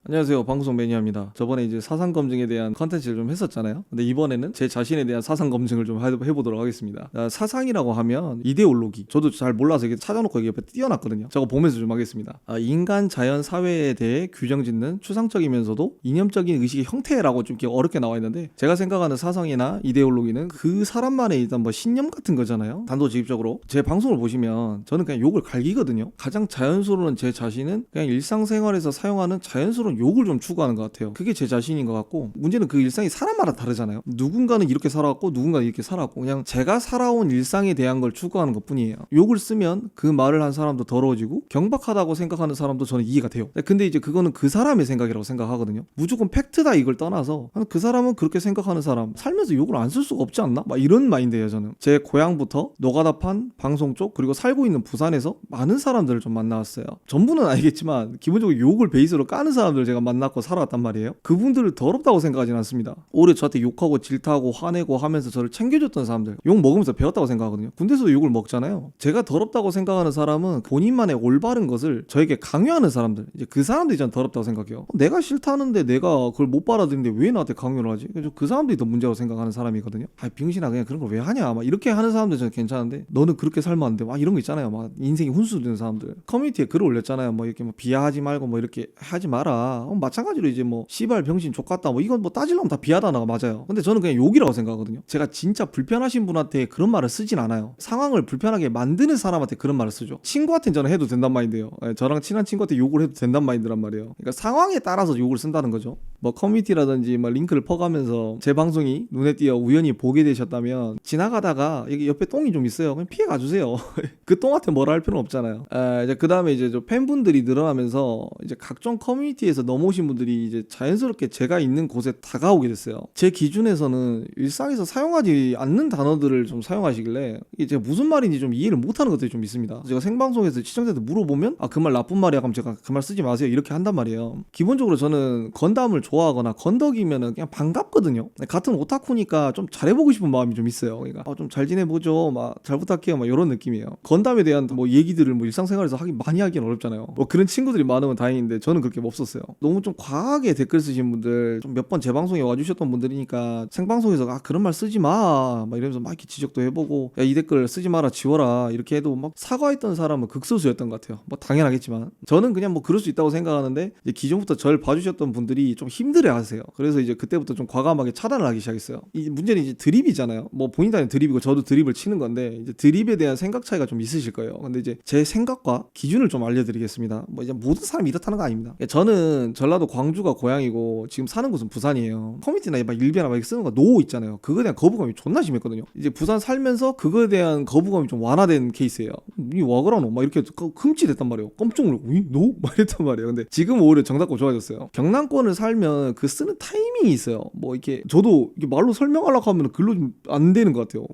안녕하세요, 방송 매니아입니다. 저번에 이제 사상 검증에 대한 컨텐츠를 좀 했었잖아요. 근데 이번에는 제 자신에 대한 사상 검증을 좀 해보도록 하겠습니다. 사상이라고 하면 이데올로기, 저도 잘 몰라서 이게 찾아놓고 여기 옆에 띄워놨거든요. 저거 보면서 좀 하겠습니다. 인간, 자연, 사회에 대해 규정짓는 추상적이면서도 이념적인 의식의 형태라고 좀 이렇게 어렵게 나와 있는데, 제가 생각하는 사상이나 이데올로기는 그 사람만의 일단 뭐 신념 같은 거잖아요. 단도직입적으로 제 방송을 보시면 저는 그냥 욕을 갈기거든요. 가장 자연스러운 제 자신은 그냥 일상생활에서 사용하는 자연스러운 욕을 좀 추구하는 것 같아요. 그게 제 자신인 것 같고, 문제는 그 일상이 사람마다 다르잖아요. 누군가는 이렇게 살아왔고 누군가는 이렇게 살아왔고, 그냥 제가 살아온 일상에 대한 걸 추구하는 것 뿐이에요. 욕을 쓰면 그 말을 한 사람도 더러워지고 경박하다고 생각하는 사람도 저는 이해가 돼요. 근데 이제 그거는 그 사람의 생각이라고 생각하거든요. 무조건 팩트다 이걸 떠나서 그 사람은 그렇게 생각하는 사람, 살면서 욕을 안 쓸 수가 없지 않나? 막 이런 마인드예요. 저는 제 고향부터 노가다판, 방송 쪽, 그리고 살고 있는 부산에서 많은 사람들을 좀 만나왔어요. 전부는 아니겠지만 기본적으로 욕을 베이스로 까는 사람들 제가 만났고 살아왔단 말이에요. 그분들을 더럽다고 생각하진 않습니다. 오히려 저한테 욕하고 질타하고 화내고 하면서 저를 챙겨줬던 사람들, 욕 먹으면서 배웠다고 생각하거든요. 군대에서도 욕을 먹잖아요. 제가 더럽다고 생각하는 사람은 본인만의 올바른 것을 저에게 강요하는 사람들, 이제 그 사람들이 전 더럽다고 생각해요. 내가 싫다는데 내가 그걸 못 받아들이는데 왜 나한테 강요를 하지? 그래서 그 사람들이 더 문제라고 생각하는 사람이거든요. 병신아, 그냥 그런 걸 왜 하냐, 막 이렇게 하는 사람들 저는 괜찮은데, 너는 그렇게 살면 안 돼, 막 이런 거 있잖아요. 막 인생이 훈수되는 사람들, 커뮤니티에 글을 올렸잖아요. 뭐 이렇게 뭐 비하하지 말고 뭐 이렇게 하지 마라. 마찬가지로 이제 뭐 씨발 병신 족같다, 뭐 이건 뭐 따지려면 다 비하다나가 맞아요. 근데 저는 그냥 욕이라고 생각하거든요. 제가 진짜 불편하신 분한테 그런 말을 쓰진 않아요. 상황을 불편하게 만드는 사람한테 그런 말을 쓰죠. 친구한테는 저는 해도 된단 마인드예요. 저랑 친한 친구한테 욕을 해도 된단 마인드란 말이에요. 그러니까 상황에 따라서 욕을 쓴다는 거죠. 뭐 커뮤니티라든지 뭐 링크를 퍼가면서 제 방송이 눈에 띄어 우연히 보게 되셨다면, 지나가다가 여기 옆에 똥이 좀 있어요, 그냥 피해 가주세요. 그 똥한테 뭐라 할 필요는 없잖아요. 이제 그 다음에 이제 저 팬분들이 늘어나면서 이제 각종 커뮤니티에서 넘어오신 분들이 이제 자연스럽게 제가 있는 곳에 다가오게 됐어요. 제 기준에서는 일상에서 사용하지 않는 단어들을 좀 사용하시길래 이게 제가 무슨 말인지 좀 이해를 못하는 것들이 좀 있습니다. 제가 생방송에서 시청자들 물어보면 그 말 나쁜 말이야, 그럼 제가 그 말 쓰지 마세요 이렇게 한단 말이에요. 기본적으로 저는 건담을 좋아하거나 건덕이면은 그냥 반갑거든요. 같은 오타쿠니까 좀 잘해보고 싶은 마음이 좀 있어요. 그러니까 좀 잘 지내보죠, 막 잘 부탁해요, 막 이런 느낌이에요. 건담에 대한 뭐 얘기들을 뭐 일상생활에서 많이 하기는 어렵잖아요. 뭐 그런 친구들이 많으면 다행인데 저는 그렇게 없었어요. 너무 좀 과하게 댓글 쓰신 분들, 좀 몇 번 제 방송에 와주셨던 분들이니까 생방송에서 그런 말 쓰지 마 막 이러면서 막 이렇게 지적도 해보고, 야 이 댓글 쓰지 마라, 지워라 이렇게 해도 막 사과했던 사람은 극소수였던 것 같아요. 뭐 당연하겠지만 저는 그냥 뭐 그럴 수 있다고 생각하는데, 이제 기존부터 저를 봐주셨던 분들이 좀 힘들어하세요. 그래서 이제 그때부터 좀 과감하게 차단을 하기 시작했어요. 이 문제는 이제 드립이잖아요. 뭐 본인 단위 드립이고 저도 드립을 치는 건데, 이제 드립에 대한 생각 차이가 좀 있으실 거예요. 근데 이제 제 생각과 기준을 좀 알려드리겠습니다. 뭐 이제 모든 사람이 이렇다는 거 아닙니다. 저는 전라도 광주가 고향이고 지금 사는 곳은 부산이에요. 커뮤니티나 막 일베나 막 쓰는 거 노 있잖아요. 그거에 대한 거부감이 존나 심했거든요. 이제 부산 살면서 그거에 대한 거부감이 좀 완화된 케이스예요. 이 와그라노 막 이렇게 흠칫했단 말이에요. 깜짝 놀라고 노? 막 이랬단 말이에요. 근데 지금 오히려 정답고 좋아졌어요. 경남권을 살면 그 쓰는 타이밍이 있어요. 뭐 이렇게 저도 이게 말로 설명하려고 하면 글로 좀 안 되는 것 같아요.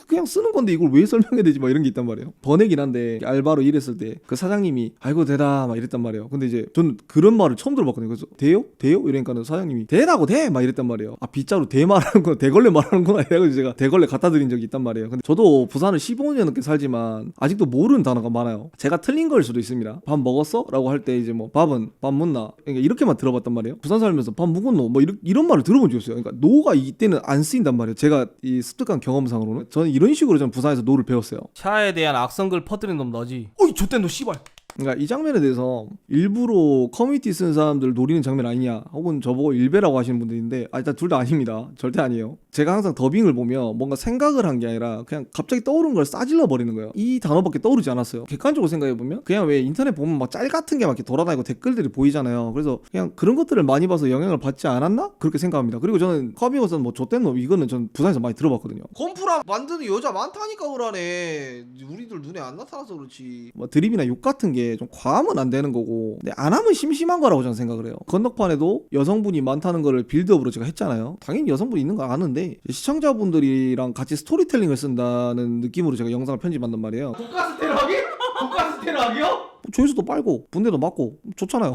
그냥 쓰는 건데 이걸 왜 설명해야 되지, 막 이런 게 있단 말이에요. 번외긴 한데 알바로 일했을 때 그 사장님이 아이고 되다 막 이랬단 말이에요. 근데 이제 저는 그런 말을 처음 들어봤거든요. 그래서 돼요? 이러니까는 사장님이 되라고 돼! 막 이랬단 말이에요. 빗자루 대 말하는 거 대걸레 말하는구나 이래가지고 제가 대걸레 갖다 드린 적이 있단 말이에요. 근데 저도 부산을 15년 넘게 살지만 아직도 모르는 단어가 많아요. 제가 틀린 걸 수도 있습니다. 밥 먹었어? 라고 할 때 이제 뭐 밥 묻나? 그러니까 이렇게만 들어봤단 말이에요. 부산 살면서 밥 묵었노? 뭐 이런 말을 들어본 적이 없어요. 그러니까 노가 이때는 안 쓰인단 말이에요. 제가 이 습득한 경험상으로는 저는 이런 식으로 전 부산에서 노를 배웠어요. 차에 대한 악성글 퍼뜨린 놈 너지. 어이 좆된 너 씨발. 그러니까 이 장면에 대해서 일부러 커뮤니티 쓰는 사람들 노리는 장면 아니냐, 혹은 저보고 일베라고 하시는 분들인데, 일단 둘 다 아닙니다. 절대 아니에요. 제가 항상 더빙을 보면 뭔가 생각을 한 게 아니라 그냥 갑자기 떠오른 걸 싸질러 버리는 거예요. 이 단어밖에 떠오르지 않았어요. 객관적으로 생각해 보면 그냥 왜 인터넷 보면 막 짤 같은 게 막 이렇게 돌아다니고 댓글들이 보이잖아요. 그래서 그냥 그런 것들을 많이 봐서 영향을 받지 않았나? 그렇게 생각합니다. 그리고 저는 커뮤니티에서 뭐 좆된 놈 이거는 전 부산에서 많이 들어봤거든요. 건프라 만드는 여자 많다니까 그러네. 우리들 눈에 안 나타나서 그렇지. 뭐 드립이나 욕 같은 게 좀 과하면 안 되는 거고, 근데 안 하면 심심한 거라고 저는 생각을 해요. 건너판에도 여성분이 많다는 거를 빌드업으로 제가 했잖아요. 당연히 여성분이 있는 거 아는데 시청자분들이랑 같이 스토리텔링을 쓴다는 느낌으로 제가 영상을 편집한단 말이에요. 독가스 테러하기? 독가스 테러하기요? 조회수도 빨고 분대도 맞고 좋잖아요.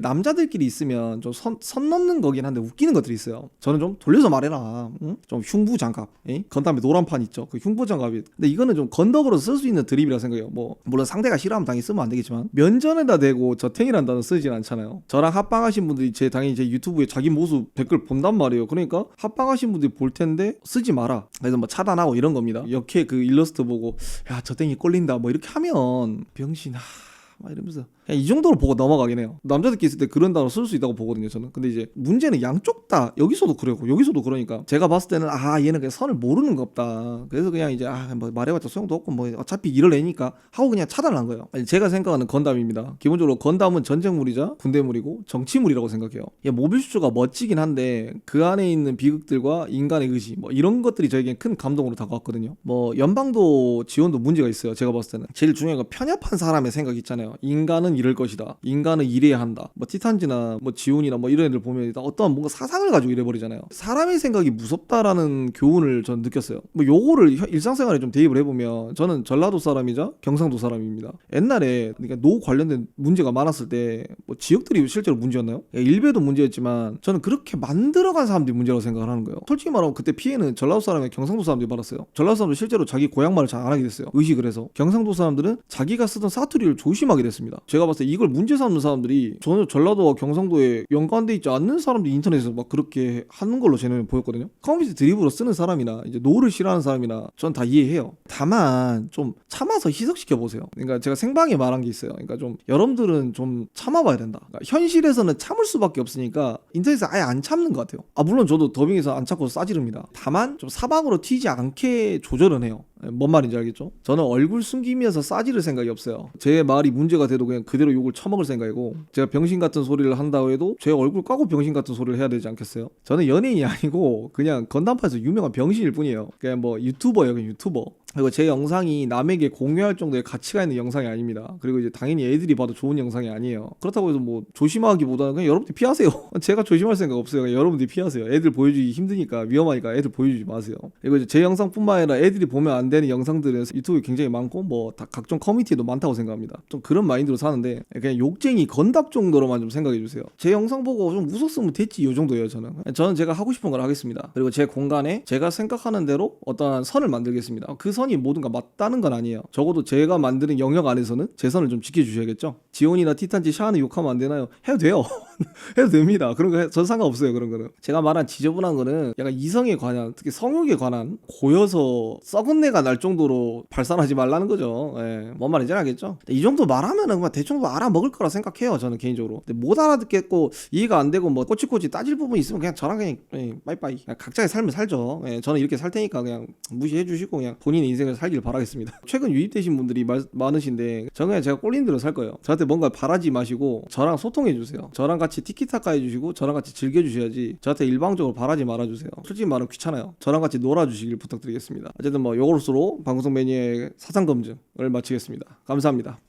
남자들끼리 있으면 좀 선 넘는 거긴 한데 웃기는 것들이 있어요. 저는 좀 돌려서 말해라. 응? 좀 흉부 장갑. 건담에 노란판 있죠. 그 흉부 장갑이. 근데 이거는 좀 건덕으로 쓸 수 있는 드립이라 생각해요. 뭐 물론 상대가 싫어하면 당연히 쓰면 안 되겠지만 면전에다 대고 저탱이란 단어 쓰진 않잖아요. 저랑 합방하신 분들이 당연히 제 유튜브에 자기 모습 댓글 본단 말이에요. 그러니까 합방하신 분들이 볼 텐데 쓰지 마라. 그래서 뭐 차단하고 이런 겁니다. 역해 그 일러스트 보고 야 저탱이 꼴린다 뭐 이렇게 하면 병신 막 이러면서 그냥 이 정도로 보고 넘어가긴 해요. 남자들끼리 있을 때 그런 단어 쓸 수 있다고 보거든요 저는. 근데 이제 문제는 양쪽 다 여기서도 그러고 여기서도 그러니까 제가 봤을 때는 얘는 그냥 선을 모르는 거 없다. 그래서 그냥 이제 뭐 말해봤자 소용도 없고 뭐 어차피 이럴 애니까 하고 그냥 차단을 한 거예요. 아니, 제가 생각하는 건담입니다. 기본적으로 건담은 전쟁물이자 군대물이고 정치물이라고 생각해요. 모빌슈즈가 멋지긴 한데 그 안에 있는 비극들과 인간의 의지 뭐 이런 것들이 저에겐 큰 감동으로 다가왔거든요. 뭐 연방도 지원도 문제가 있어요. 제가 봤을 때는 제일 중요한 건 편협한 사람의 생각 있잖아요. 인간은 이럴 것이다. 인간은 이래야 한다. 뭐 티탄지나 뭐 지온이나 뭐 이런 애들 보면 어떤 뭔가 사상을 가지고 이래버리잖아요. 사람의 생각이 무섭다라는 교훈을 전 느꼈어요. 뭐 요거를 일상생활에 좀 대입을 해보면 저는 전라도 사람이자 경상도 사람입니다. 옛날에 그러니까 노 관련된 문제가 많았을 때 뭐 지역들이 실제로 문제였나요? 일베도 문제였지만 저는 그렇게 만들어간 사람들이 문제라고 생각을 하는 거예요. 솔직히 말하면 그때 피해는 전라도 사람이 경상도 사람들이 받았어요. 전라도 사람들 실제로 자기 고향 말을 잘 안 하게 됐어요. 의식을 해서. 경상도 사람들은 자기가 쓰던 사투리를 조심하게 됐습니다. 제가 봤을 때 이걸 문제 삼는 사람들이 전혀 전라도와 경상도에 연관돼 있지 않는 사람들이 인터넷에서 막 그렇게 하는 걸로 제 눈에 보였거든요. 커뮤니티 드립으로 쓰는 사람이나 이제 노를 싫어하는 사람이나 전 다 이해해요. 다만 좀 참아서 희석시켜 보세요. 그러니까 제가 생방에 말한 게 있어요. 그러니까 좀 여러분들은 좀 참아봐야 된다. 그러니까 현실에서는 참을 수밖에 없으니까 인터넷에서 아예 안 참는 것 같아요. 물론 저도 더빙에서 안 참고 싸지릅니다. 다만 좀 사방으로 튀지 않게 조절은 해요. 뭔 말인지 알겠죠? 저는 얼굴 숨기면서 싸지를 생각이 없어요. 제 말이 문제가 돼도 그냥 그대로 욕을 처먹을 생각이고 제가 병신 같은 소리를 한다고 해도 제 얼굴 까고 병신 같은 소리를 해야 되지 않겠어요? 저는 연예인이 아니고 그냥 건담판에서 유명한 병신일 뿐이에요. 그냥 뭐 유튜버예요. 그냥 유튜버. 그리고 제 영상이 남에게 공유할 정도의 가치가 있는 영상이 아닙니다. 그리고 이제 당연히 애들이 봐도 좋은 영상이 아니에요. 그렇다고 해서 뭐 조심하기보다는 그냥 여러분들이 피하세요. 제가 조심할 생각 없어요. 그냥 여러분들이 피하세요. 애들 보여주기 힘드니까 위험하니까 애들 보여주지 마세요. 그리고 이제 제 영상뿐만 아니라 애들이 보면 안 되는 영상들은 유튜브에 굉장히 많고 뭐 다 각종 커뮤니티도 많다고 생각합니다. 좀 그런 마인드로 사는데 그냥 욕쟁이 건답 정도로만 좀 생각해 주세요. 제 영상 보고 좀 웃었으면 됐지 요 정도예요. 저는 제가 하고 싶은 걸 하겠습니다. 그리고 제 공간에 제가 생각하는 대로 어떠한 선을 만들겠습니다. 그 선이 모든가 맞다는 건 아니에요. 적어도 제가 만드는 영역 안에서는 제 선을 좀 지켜주셔야겠죠. 지온이나 티탄지 샤는 욕하면 안 되나요? 해도 돼요. 해도 됩니다. 그런 거 전 상관없어요. 그런 거는 제가 말한 지저분한 거는 약간 이성에 관한 특히 성욕에 관한 고여서 썩은 내가 날 정도로 발산하지 말라는 거죠. 뭔 말인지 알겠죠? 이 정도 말하면은 그냥 대충 알아먹을 거라 생각해요. 저는 개인적으로. 근데 못 알아듣겠고 이해가 안 되고 뭐 꼬치꼬치 따질 부분 있으면 그냥 저랑 그냥 빠이빠이 그냥 각자의 삶을 살죠. 저는 이렇게 살 테니까 그냥 무시해 주시고 그냥 본인의 인생을 살길 바라겠습니다. 최근 유입되신 분들이 많으신데 저는 그냥 제가 꼴린 대로 살 거예요. 저한테 뭔가 바라지 마시고 저랑 소통해 주세요. 저랑 같이 티키타카 해주시고 저랑 같이 즐겨주셔야지 저한테 일방적으로 바라지 말아주세요. 솔직히 말하면 귀찮아요. 저랑 같이 놀아주시길 부탁드리겠습니다. 어쨌든 뭐 요것으로 방송 매니아의 사상 검증을 마치겠습니다. 감사합니다.